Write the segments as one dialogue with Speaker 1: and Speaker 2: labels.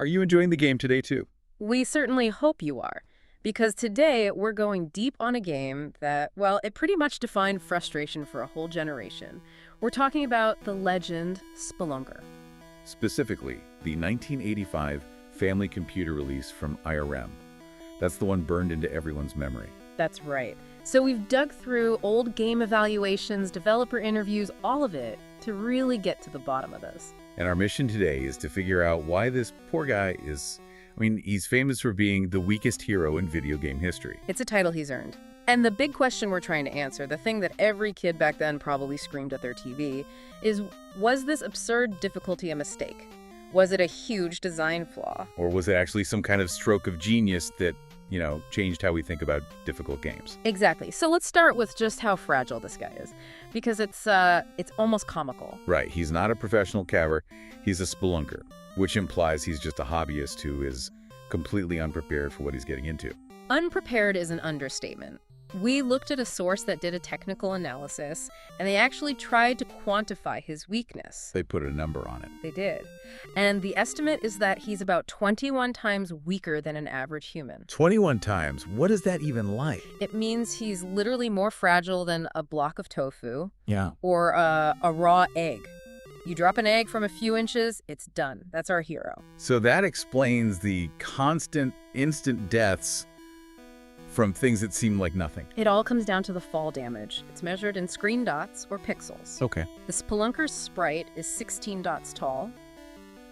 Speaker 1: Are you enjoying the game today, too?
Speaker 2: We certainly hope you are, because today we're going deep on a game that, well, it pretty much defined frustration for a whole generation. We're talking about the legend Spelunker.
Speaker 1: Specifically, the 1985 family computer release from Irem. That's the one burned into everyone's memory.
Speaker 2: That's right. So we've dug through old game evaluations, developer interviews, all of it, to really get to the bottom of this.
Speaker 1: And our mission today is to figure out why this poor guy is... he's famous for being the weakest hero in video game history.
Speaker 2: It's a title he's earned. And the big question we're trying to answer, the thing that every kid back then probably screamed at their TV, is, was this absurd difficulty a mistake? Was it a huge design flaw?
Speaker 1: Or was it actually some kind of stroke of genius that, changed how we think about difficult games?
Speaker 2: Exactly. So let's start with just how fragile this guy is, because it's almost comical.
Speaker 1: Right. He's not a professional caver. He's a spelunker, which implies he's just a hobbyist who is completely unprepared for what he's getting into.
Speaker 2: Unprepared is an understatement. We looked at a source that did a technical analysis, and they actually tried to quantify his weakness.
Speaker 1: They put a number on it.
Speaker 2: They did. And the estimate is that he's about 21 times weaker than an average human.
Speaker 1: 21 times? What is that even like?
Speaker 2: It means he's literally more fragile than a block of tofu.
Speaker 1: Yeah.
Speaker 2: Or a raw egg. You drop an egg from a few inches, it's done. That's our hero.
Speaker 1: So that explains the constant, instant deaths from things that seem like nothing.
Speaker 2: It all comes down to the fall damage. It's measured in screen dots or pixels.
Speaker 1: Okay.
Speaker 2: The Spelunker's sprite is 16 dots tall,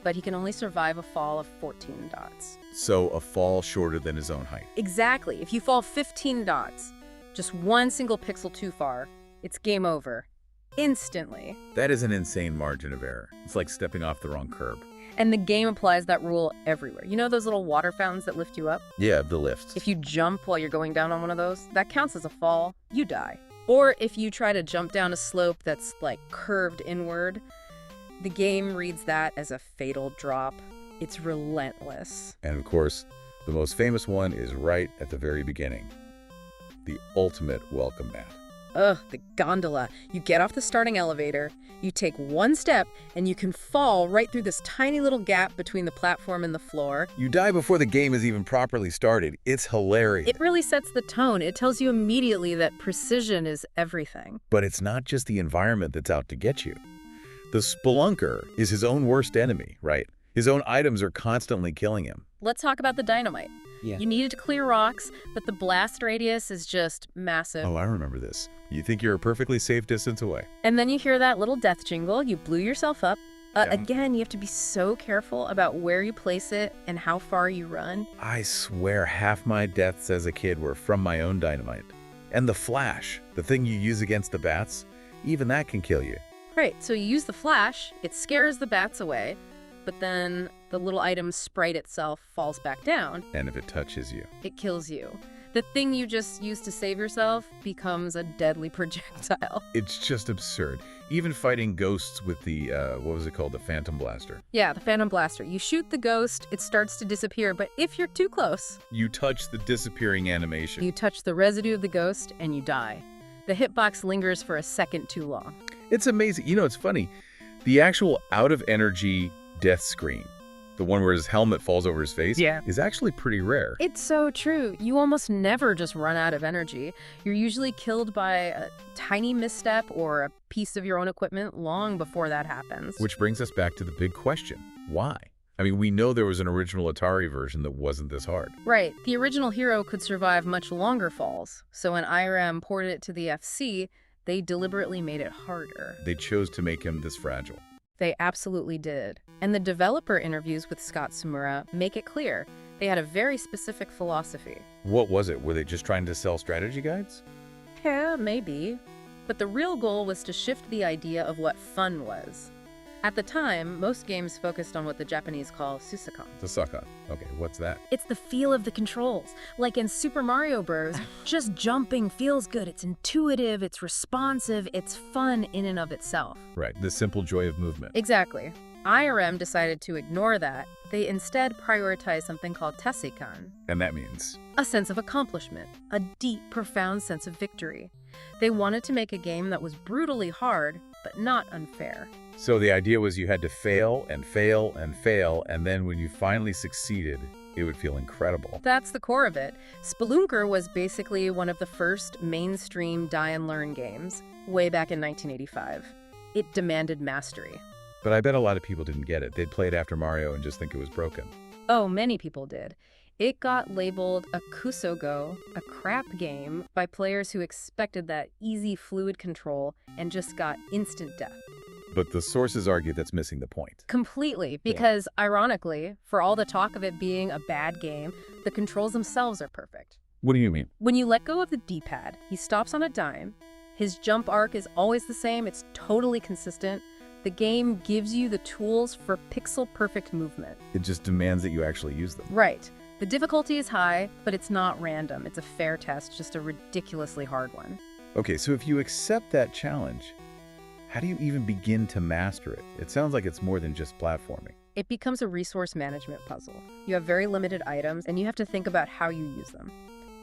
Speaker 2: but he can only survive a fall of 14 dots.
Speaker 1: So a fall shorter than his own height.
Speaker 2: Exactly. If you fall 15 dots, just one single pixel too far, it's game over. Instantly.
Speaker 1: That is an insane margin of error. It's like stepping off the wrong curb.
Speaker 2: And the game applies that rule everywhere. You know those little water fountains that lift you up?
Speaker 1: Yeah, the lifts.
Speaker 2: If you jump while you're going down on one of those, that counts as a fall. You die. Or if you try to jump down a slope that's like curved inward, the game reads that as a fatal drop. It's relentless.
Speaker 1: And of course, the most famous one is right at the very beginning. The ultimate welcome mat.
Speaker 2: Ugh, the gondola. You get off the starting elevator, you take one step, and you can fall right through this tiny little gap between the platform and the floor.
Speaker 1: You die before the game is even properly started. It's hilarious.
Speaker 2: It really sets the tone. It tells you immediately that precision is everything.
Speaker 1: But it's not just the environment that's out to get you. The spelunker is his own worst enemy, right? His own items are constantly killing him.
Speaker 2: Let's talk about the dynamite.
Speaker 1: Yeah.
Speaker 2: You needed to clear rocks, but the blast radius is just massive.
Speaker 1: Oh, I remember this. You think you're a perfectly safe distance away.
Speaker 2: And then you hear that little death jingle. You blew yourself up.
Speaker 1: Yeah.
Speaker 2: Again, you have to be so careful about where you place it and how far you run.
Speaker 1: I swear half my deaths as a kid were from my own dynamite. And the flash, the thing you use against the bats, even that can kill you.
Speaker 2: Right, so you use the flash, it scares the bats away, but then the little item sprite itself falls back down.
Speaker 1: And if it touches you,
Speaker 2: it kills you. The thing you just used to save yourself becomes a deadly projectile.
Speaker 1: It's just absurd. Even fighting ghosts with the, what was it called? The Phantom Blaster.
Speaker 2: Yeah, the Phantom Blaster. You shoot the ghost, it starts to disappear, but if you're too close,
Speaker 1: you touch the disappearing animation.
Speaker 2: You touch the residue of the ghost and you die. The hitbox lingers for a second too long.
Speaker 1: It's amazing. It's funny. The actual out-of-energy death screen, the one where his helmet falls over his face, is actually pretty rare.
Speaker 2: It's so true. You almost never just run out of energy. You're usually killed by a tiny misstep or a piece of your own equipment long before that happens.
Speaker 1: Which brings us back to the big question. Why? We know there was an original Atari version that wasn't this hard.
Speaker 2: Right. The original hero could survive much longer falls. So when Irem ported it to the FC, they deliberately made it harder.
Speaker 1: They chose to make him this fragile.
Speaker 2: They absolutely did. And the developer interviews with Scott Sumura make it clear they had a very specific philosophy.
Speaker 1: What was it? Were they just trying to sell strategy guides?
Speaker 2: Yeah, maybe. But the real goal was to shift the idea of what fun was. At the time, most games focused on what the Japanese call susakan.
Speaker 1: Susakan. Okay, what's that?
Speaker 2: It's the feel of the controls. Like in Super Mario Bros., just jumping feels good. It's intuitive, it's responsive, it's fun in and of itself.
Speaker 1: Right, the simple joy of movement.
Speaker 2: Exactly. Irem decided to ignore that. They instead prioritized something called tessikan.
Speaker 1: And that means?
Speaker 2: A sense of accomplishment, a deep, profound sense of victory. They wanted to make a game that was brutally hard, but not unfair.
Speaker 1: So the idea was you had to fail and fail and fail, and then when you finally succeeded, it would feel incredible.
Speaker 2: That's the core of it. Spelunker was basically one of the first mainstream die-and-learn games, way back in 1985. It demanded mastery.
Speaker 1: But I bet a lot of people didn't get it. They'd play it after Mario and just think it was broken.
Speaker 2: Oh, many people did. It got labeled a kusogo, a crap game, by players who expected that easy fluid control and just got instant death.
Speaker 1: But the sources argue that's missing the point.
Speaker 2: Completely, because ironically, for all the talk of it being a bad game, the controls themselves are perfect.
Speaker 1: What do you mean?
Speaker 2: When you let go of the D-pad, he stops on a dime. His jump arc is always the same. It's totally consistent. The game gives you the tools for pixel-perfect movement.
Speaker 1: It just demands that you actually use them.
Speaker 2: Right. The difficulty is high, but it's not random. It's a fair test, just a ridiculously hard one.
Speaker 1: Okay, so if you accept that challenge, how do you even begin to master it? It sounds like it's more than just platforming.
Speaker 2: It becomes a resource management puzzle. You have very limited items, and you have to think about how you use them.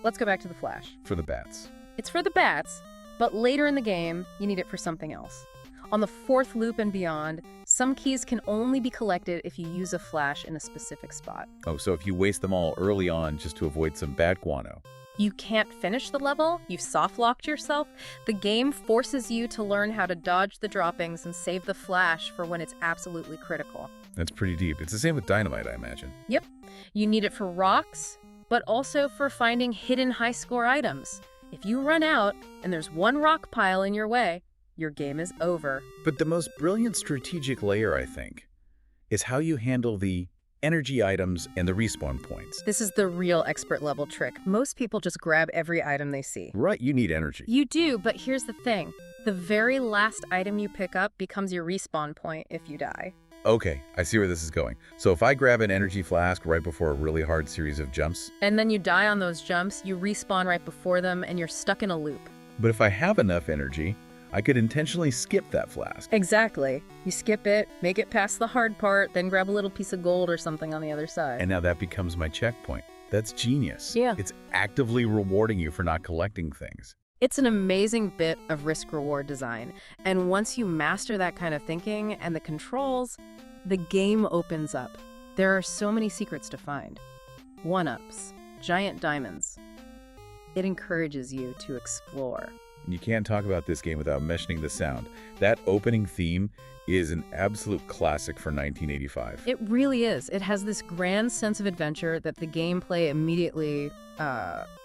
Speaker 2: Let's go back to the Flash.
Speaker 1: For the bats.
Speaker 2: It's for the bats, but later in the game, you need it for something else. On the fourth loop and beyond, some keys can only be collected if you use a flash in a specific spot.
Speaker 1: Oh, so if you waste them all early on just to avoid some bat guano.
Speaker 2: You can't finish the level, you've soft-locked yourself. The game forces you to learn how to dodge the droppings and save the flash for when it's absolutely critical.
Speaker 1: That's pretty deep. It's the same with dynamite, I imagine.
Speaker 2: Yep. You need it for rocks, but also for finding hidden high-score items. If you run out and there's one rock pile in your way, your game is over.
Speaker 1: But the most brilliant strategic layer, I think, is how you handle the energy items and the respawn points.
Speaker 2: This is the real expert-level trick. Most people just grab every item they see.
Speaker 1: Right, you need energy.
Speaker 2: You do, but here's the thing. The very last item you pick up becomes your respawn point if you die.
Speaker 1: Okay, I see where this is going. So if I grab an energy flask right before a really hard series of jumps...
Speaker 2: And then you die on those jumps, you respawn right before them, and you're stuck in a loop.
Speaker 1: But if I have enough energy, I could intentionally skip that flask.
Speaker 2: Exactly. You skip it, make it past the hard part, then grab a little piece of gold or something on the other side.
Speaker 1: And now that becomes my checkpoint. That's genius.
Speaker 2: Yeah.
Speaker 1: It's actively rewarding you for not collecting things.
Speaker 2: It's an amazing bit of risk-reward design. And once you master that kind of thinking and the controls, the game opens up. There are so many secrets to find. One-ups, giant diamonds. It encourages you to explore.
Speaker 1: You can't talk about this game without mentioning the sound. That opening theme is an absolute classic for 1985.
Speaker 2: It really is. It has this grand sense of adventure that the gameplay immediately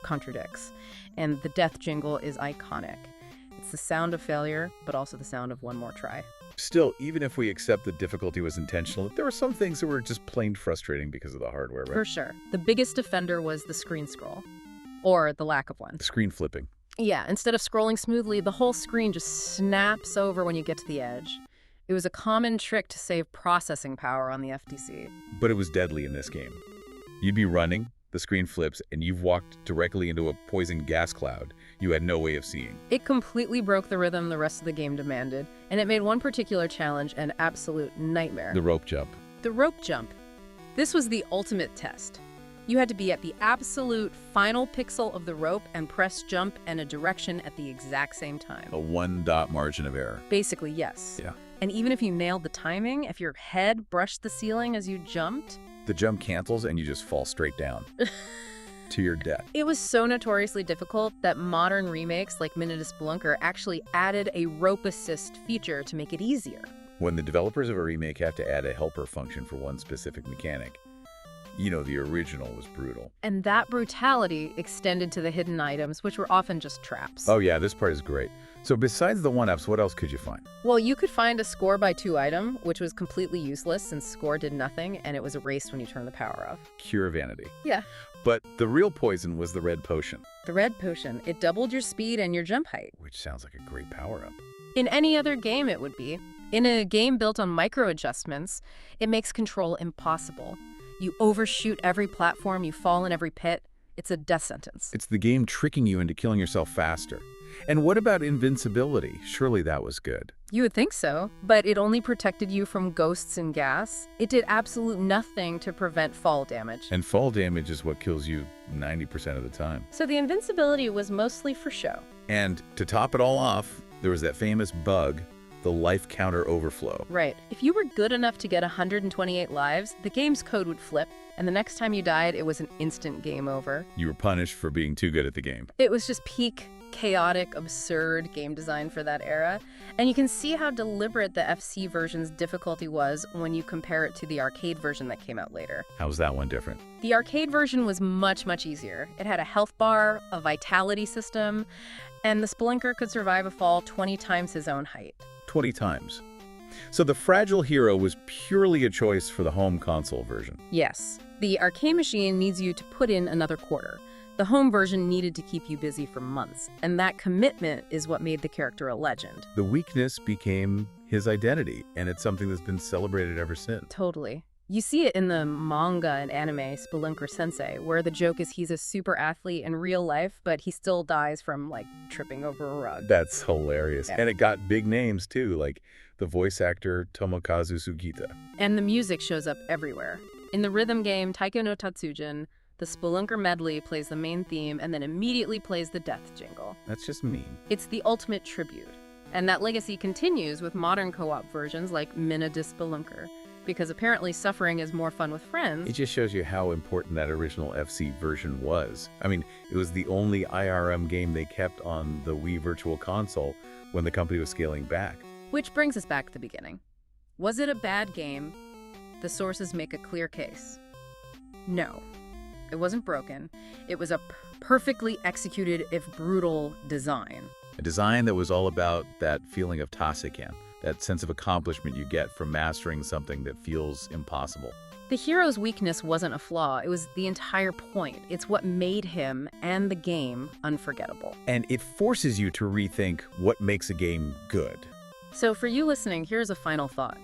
Speaker 2: contradicts. And the death jingle is iconic. It's the sound of failure, but also the sound of one more try.
Speaker 1: Still, even if we accept the difficulty was intentional, there were some things that were just plain frustrating because of the hardware, right?
Speaker 2: For sure. The biggest offender was the screen scroll, or the lack of one.
Speaker 1: Screen flipping.
Speaker 2: Yeah, instead of scrolling smoothly, the whole screen just snaps over when you get to the edge. It was a common trick to save processing power on the FTC.
Speaker 1: But it was deadly in this game. You'd be running, the screen flips, and you've walked directly into a poison gas cloud you had no way of seeing.
Speaker 2: It completely broke the rhythm the rest of the game demanded, and it made one particular challenge an absolute nightmare.
Speaker 1: The rope jump.
Speaker 2: The rope jump. This was the ultimate test. You had to be at the absolute final pixel of the rope and press jump and a direction at the exact same time.
Speaker 1: A one-dot margin of error.
Speaker 2: Basically, yes.
Speaker 1: Yeah.
Speaker 2: And even if you nailed the timing, if your head brushed the ceiling as you jumped...
Speaker 1: The jump cancels and you just fall straight down. To your death.
Speaker 2: It was so notoriously difficult that modern remakes like Minute Spelunker actually added a rope assist feature to make it easier.
Speaker 1: When the developers of a remake have to add a helper function for one specific mechanic, you know, the original was brutal.
Speaker 2: And that brutality extended to the hidden items, which were often just traps.
Speaker 1: Oh yeah, this part is great. So besides the one-ups, what else could you find?
Speaker 2: Well, you could find a score by 2 item, which was completely useless since score did nothing and it was erased when you turned the power off.
Speaker 1: Pure vanity.
Speaker 2: Yeah.
Speaker 1: But the real poison was the red potion.
Speaker 2: The red potion. It doubled your speed and your jump height.
Speaker 1: Which sounds like a great power-up.
Speaker 2: In any other game, it would be. In a game built on micro-adjustments, it makes control impossible. You overshoot every platform, you fall in every pit. It's a death sentence.
Speaker 1: It's the game tricking you into killing yourself faster. And what about invincibility? Surely that was good.
Speaker 2: You would think so, but it only protected you from ghosts and gas. It did absolute nothing to prevent fall damage.
Speaker 1: And fall damage is what kills you 90% of the time.
Speaker 2: So the invincibility was mostly for show.
Speaker 1: And to top it all off, there was that famous bug the life counter overflow.
Speaker 2: Right. If you were good enough to get 128 lives, the game's code would flip, and the next time you died, it was an instant game over.
Speaker 1: You were punished for being too good at the game.
Speaker 2: It was just peak, chaotic, absurd game design for that era. And you can see how deliberate the FC version's difficulty was when you compare it to the arcade version that came out later.
Speaker 1: How's that one different?
Speaker 2: The arcade version was much, much easier. It had a health bar, a vitality system, and the Spelunker could survive a fall 20 times his own height.
Speaker 1: 20 times. So the fragile hero was purely a choice for the home console version.
Speaker 2: Yes. The arcade machine needs you to put in another quarter. The home version needed to keep you busy for months, and that commitment is what made the character a legend.
Speaker 1: The weakness became his identity, and it's something that's been celebrated ever since.
Speaker 2: Totally. You see it in the manga and anime Spelunker Sensei, where the joke is he's a super athlete in real life, but he still dies from, like, tripping over a rug.
Speaker 1: That's hilarious.
Speaker 2: Yeah.
Speaker 1: And it got big names, too, like the voice actor Tomokazu Sugita.
Speaker 2: And the music shows up everywhere. In the rhythm game Taiko no Tatsujin, the Spelunker medley plays the main theme and then immediately plays the death jingle.
Speaker 1: That's just mean.
Speaker 2: It's the ultimate tribute. And that legacy continues with modern co-op versions like Mina de Spelunker, because apparently suffering is more fun with friends.
Speaker 1: It just shows you how important that original FC version was. I mean, it was the only IRM game they kept on the Wii Virtual Console when the company was scaling back.
Speaker 2: Which brings us back to the beginning. Was it a bad game? The sources make a clear case. No. It wasn't broken. It was a perfectly executed, if brutal, design.
Speaker 1: A design that was all about that feeling of tasekan, that sense of accomplishment you get from mastering something that feels impossible.
Speaker 2: The hero's weakness wasn't a flaw. It was the entire point. It's what made him and the game unforgettable.
Speaker 1: And it forces you to rethink what makes a game good.
Speaker 2: So for you listening, here's a final thought.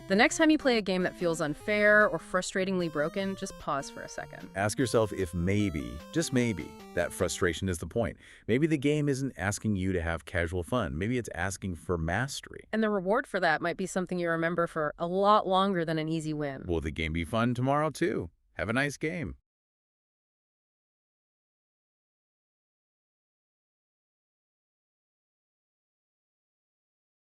Speaker 2: The next time you play a game that feels unfair or frustratingly broken, just pause for a second.
Speaker 1: Ask yourself if maybe, just maybe, that frustration is the point. Maybe the game isn't asking you to have casual fun. Maybe it's asking for mastery.
Speaker 2: And the reward for that might be something you remember for a lot longer than an easy win.
Speaker 1: Will the game be fun tomorrow too? Have a nice game.